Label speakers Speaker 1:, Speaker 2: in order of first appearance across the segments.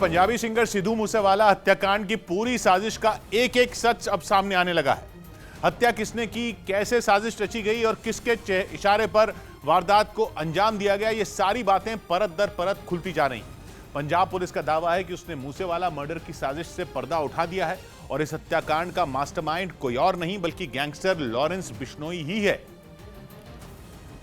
Speaker 1: Punjabi singer Sidhu Moosewala हत्याकांड की पूरी साजिश का एक एक सच अब सामने आने लगा है। हत्या किसने की, कैसे साजिश रची गई और किसके इशारे पर वारदात को अंजाम दिया गया, ये सारी बातें परत दर परत खुलती जा रही हैं। पंजाब पुलिस का दावा है कि उसने मूसेवाला मर्डर की साजिश से पर्दा उठा दिया है और इस हत्याकांड का मास्टरमाइंड कोई और नहीं बल्कि गैंगस्टर लॉरेंस बिश्नोई ही है,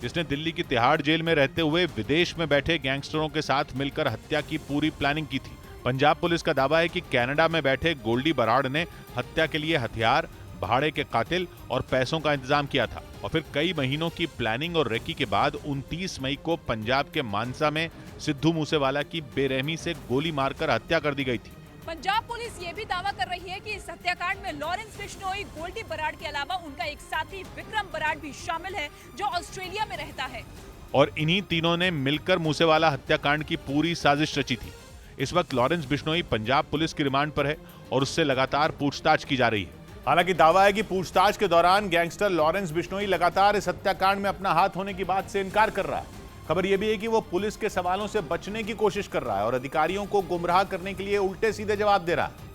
Speaker 1: जिसने दिल्ली की तिहाड़ जेल में रहते हुए विदेश में बैठे गैंगस्टरों के साथ मिलकर हत्या की पूरी प्लानिंग की थी। पंजाब पुलिस का दावा है कि कनाडा में बैठे गोल्डी बराड़ ने हत्या के लिए हथियार, भाड़े के कातिल और पैसों का इंतजाम किया था और फिर कई महीनों की प्लानिंग और रेकी के बाद 29 मई को पंजाब के मानसा में सिद्धू मूसेवाला की बेरहमी से गोली मारकर हत्या कर दी गई थी।
Speaker 2: पंजाब पुलिस ये भी दावा कर रही है कि इस हत्याकांड में लॉरेंस बिश्नोई, गोल्डी बराड़ के अलावा उनका एक साथी विक्रम बराड़ भी शामिल है जो ऑस्ट्रेलिया में रहता है
Speaker 1: और इन्हीं तीनों ने मिलकर मूसेवाला हत्याकांड की पूरी साजिश रची थी। इस वक्त लॉरेंस बिश्नोई पंजाब पुलिस की रिमांड पर है और उससे लगातार पूछताछ की जा रही है। हालांकि दावा है कि पूछताछ के दौरान गैंगस्टर लॉरेंस बिश्नोई लगातार इस हत्याकांड में अपना हाथ होने की बात से इनकार कर रहा है। खबर यह भी है कि वो पुलिस के सवालों से बचने की कोशिश कर रहा है और अधिकारियों को गुमराह करने के लिए उल्टे सीधे जवाब दे रहा है।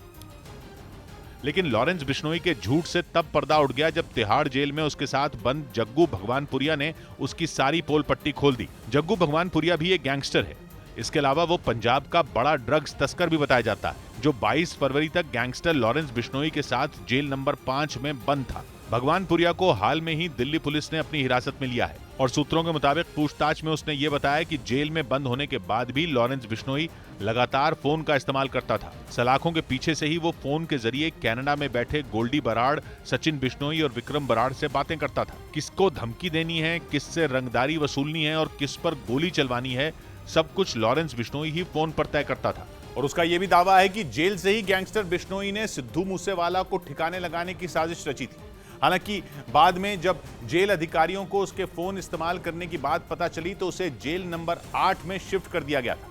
Speaker 1: लेकिन लॉरेंस बिश्नोई के झूठ से तब पर्दा उठ गया जब तिहाड़ जेल में उसके साथ बंद जग्गू भगवानपुरिया ने उसकी सारी पोल पट्टी खोल दी। जग्गू भगवानपुरिया भी एक गैंगस्टर है। इसके अलावा वो पंजाब का बड़ा ड्रग्स तस्कर भी बताया जाता है, जो 22 फरवरी तक गैंगस्टर लॉरेंस बिश्नोई के साथ जेल नंबर 5 में बंद था। भगवानपुरिया को हाल में ही दिल्ली पुलिस ने अपनी हिरासत में लिया है और सूत्रों के मुताबिक पूछताछ में उसने ये बताया कि जेल में बंद होने के बाद भी लॉरेंस बिश्नोई लगातार फोन का इस्तेमाल करता था। सलाखों के पीछे से ही वो फोन के जरिए कनाडा में बैठे गोल्डी बराड़, सचिन बिश्नोई और विक्रम बराड़ से बातें करता था। किसको धमकी देनी है, किससे रंगदारी वसूलनी है और किस पर गोली चलवानी है, सब कुछ लॉरेंस बिश्नोई ही फोन पर तय करता था। और उसका यह भी दावा है कि जेल से ही गैंगस्टर बिश्नोई ने सिद्धू मूसेवाला को ठिकाने लगाने की साजिश रची थी। हालांकि बाद में जब जेल अधिकारियों को उसके फोन इस्तेमाल करने की बात पता चली तो उसे जेल नंबर 8 में शिफ्ट कर दिया गया था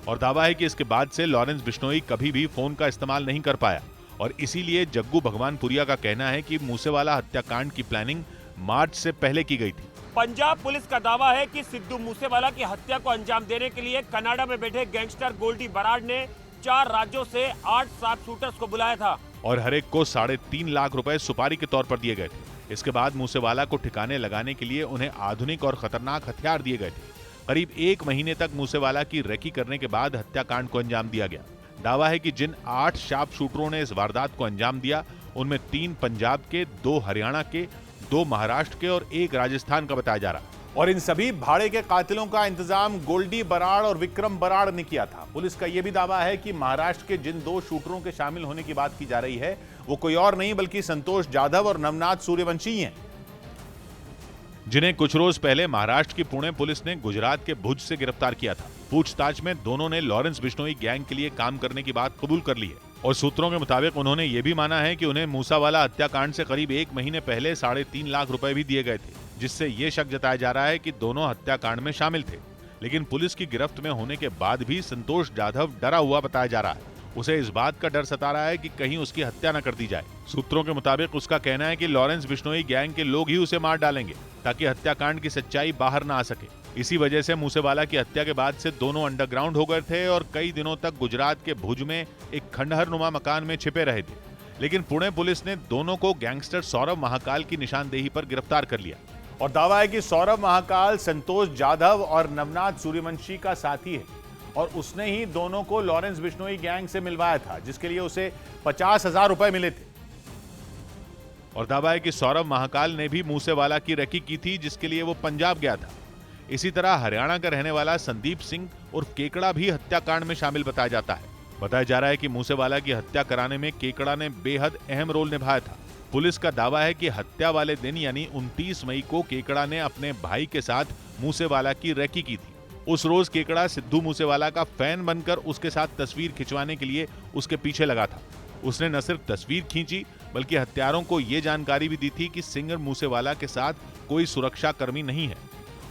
Speaker 1: और दावा है कि इसके बाद से लॉरेंस बिश्नोई कभी भी फोन का इस्तेमाल नहीं कर पाया और इसीलिए जग्गू भगवानपुरिया का कहना है कि मूसेवाला हत्याकांड की प्लानिंग मार्च से पहले की गई थी।
Speaker 3: पंजाब पुलिस का दावा है कि सिद्धू मूसेवाला की हत्या को अंजाम देने के लिए कनाडा में बैठे गैंगस्टर गोल्डी बराड़ ने 4 राज्यों से 8 शार्प शूटर्स को बुलाया था
Speaker 1: और हर एक को 3.5 लाख रुपए सुपारी के तौर पर दिए गए थे। इसके बाद मूसेवाला को ठिकाने लगाने के लिए उन्हें आधुनिक और खतरनाक हथियार दिए गए थे। करीब 1 महीने तक मूसेवाला की रेकी करने के बाद हत्याकांड को अंजाम दिया गया। दावा है कि जिन 8 शार्प शूटरों ने इस वारदात को अंजाम दिया उनमें 3 पंजाब के, 2 हरियाणा के, 2 महाराष्ट्र के और 1 राजस्थान का बताया जा रहा है और इन सभी भाड़े के कातिलों का इंतजाम गोल्डी बराड़ और विक्रम बराड़ ने किया था। पुलिस का यह भी दावा है कि महाराष्ट्र के जिन 2 शूटरों के शामिल होने की बात की जा रही है वो कोई और नहीं बल्कि संतोष जाधव और नवनाथ सूर्यवंशी हैं, जिन्हें कुछ रोज पहले महाराष्ट्र की पुणे पुलिस ने गुजरात के भुज से गिरफ्तार किया था। पूछताछ में दोनों ने लॉरेंस बिश्नोई गैंग के लिए काम करने की बात कबूल कर ली है और सूत्रों के मुताबिक उन्होंने ये भी माना है कि उन्हें मूसेवाला हत्याकांड से करीब 1 महीने पहले 3.5 लाख रुपए भी दिए गए थे, जिससे ये शक जताया जा रहा है कि दोनों हत्याकांड में शामिल थे। लेकिन पुलिस की गिरफ्त में होने के बाद भी संतोष जाधव डरा हुआ बताया जा रहा है। उसे इस बात का डर सता रहा है कि कहीं उसकी हत्या न कर दी जाए। सूत्रों के मुताबिक उसका कहना है कि लॉरेंस बिश्नोई गैंग के लोग ही उसे मार डालेंगे ताकि हत्याकांड की सच्चाई बाहर न आ सके। इसी वजह से मूसेवाला की हत्या के बाद से दोनों अंडरग्राउंड हो गए थे और कई दिनों तक गुजरात के भुज में एक खंडहर नुमा मकान में छिपे रहे थे। लेकिन पुणे पुलिस ने दोनों को गैंगस्टर सौरभ महाकाल की निशानदेही पर गिरफ्तार कर लिया और दावा है कि सौरभ महाकाल संतोष जाधव और नवनाथ सूर्यवंशी का साथी है और उसने ही दोनों को लॉरेंस बिश्नोई गैंग से मिलवाया था, जिसके लिए उसे 50,000 रुपए मिले थे और दावा है कि सौरभ महाकाल ने भी मूसेवाला की रेकी की थी, जिसके लिए वो पंजाब गया था। इसी तरह हरियाणा का रहने वाला संदीप सिंह और केकड़ा भी हत्याकांड में शामिल बताया जाता है। बताया जा रहा है कि मूसेवाला की हत्या कराने में केकड़ा ने बेहद अहम रोल निभाया था। पुलिस का दावा है कि हत्या वाले दिन यानी 29 मई को केकड़ा ने अपने भाई के साथ मूसेवाला की रेकी की थी। उस रोज केकड़ा सिद्धू मूसेवाला का फैन बनकर उसके साथ तस्वीर खिंचवाने के लिए उसके पीछे लगा था। उसने न सिर्फ तस्वीर खींची बल्कि हत्यारों को यह जानकारी भी दी थी कि सिंगर मूसेवाला के साथ कोई सुरक्षा कर्मी नहीं है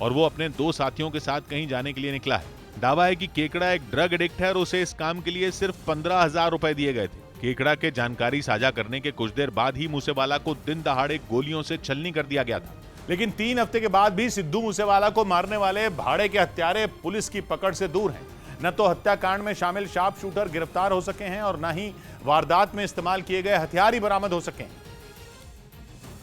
Speaker 1: और वो अपने 2 साथियों के साथ कहीं जाने के लिए निकला है। दावा है कि केकड़ा एक ड्रग एडिक्ट है और उसे इस काम के लिए सिर्फ 15,000 रुपए दिए गए थे। केकड़ा के जानकारी साझा करने के कुछ देर बाद ही मूसेवाला को दिन दहाड़े गोलियों से छलनी कर दिया गया था। लेकिन 3 हफ्ते के बाद भी सिद्धू मूसेवाला को मारने वाले भाड़े के हत्यारे पुलिस की पकड़ से दूर हैं। न तो हत्याकांड में शामिल शार्प शूटर गिरफ्तार हो सके हैं और न ही वारदात में इस्तेमाल किए गए हथियार ही बरामद हो सके।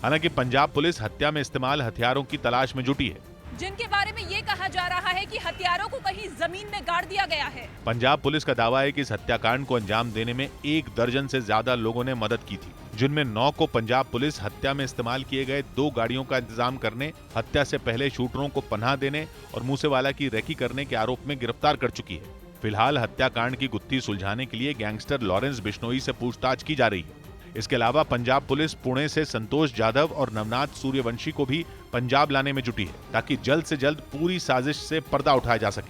Speaker 1: हालांकि पंजाब पुलिस हत्या में इस्तेमाल हथियारों की तलाश में जुटी है,
Speaker 2: जिनके बारे में ये कहा जा रहा है कि हथियारों को कहीं जमीन में गाड़ दिया गया है।
Speaker 1: पंजाब पुलिस का दावा है कि इस हत्याकांड को अंजाम देने में 1 दर्जन से ज्यादा लोगों ने मदद की थी, जिनमें 9 को पंजाब पुलिस हत्या में इस्तेमाल किए गए 2 गाड़ियों का इंतजाम करने, हत्या से पहले शूटरों को पनाह देने और मूसेवाला की रेकी करने के आरोप में गिरफ्तार कर चुकी है। फिलहाल हत्याकांड की गुत्थी सुलझाने के लिए गैंगस्टर लॉरेंस बिश्नोई से पूछताछ की जा रही है। इसके अलावा पंजाब पुलिस पुणे से संतोष जाधव और नवनाथ सूर्यवंशी को भी पंजाब लाने में जुटी है, ताकि जल्द से जल्द पूरी साजिश से पर्दा उठाया जा सके।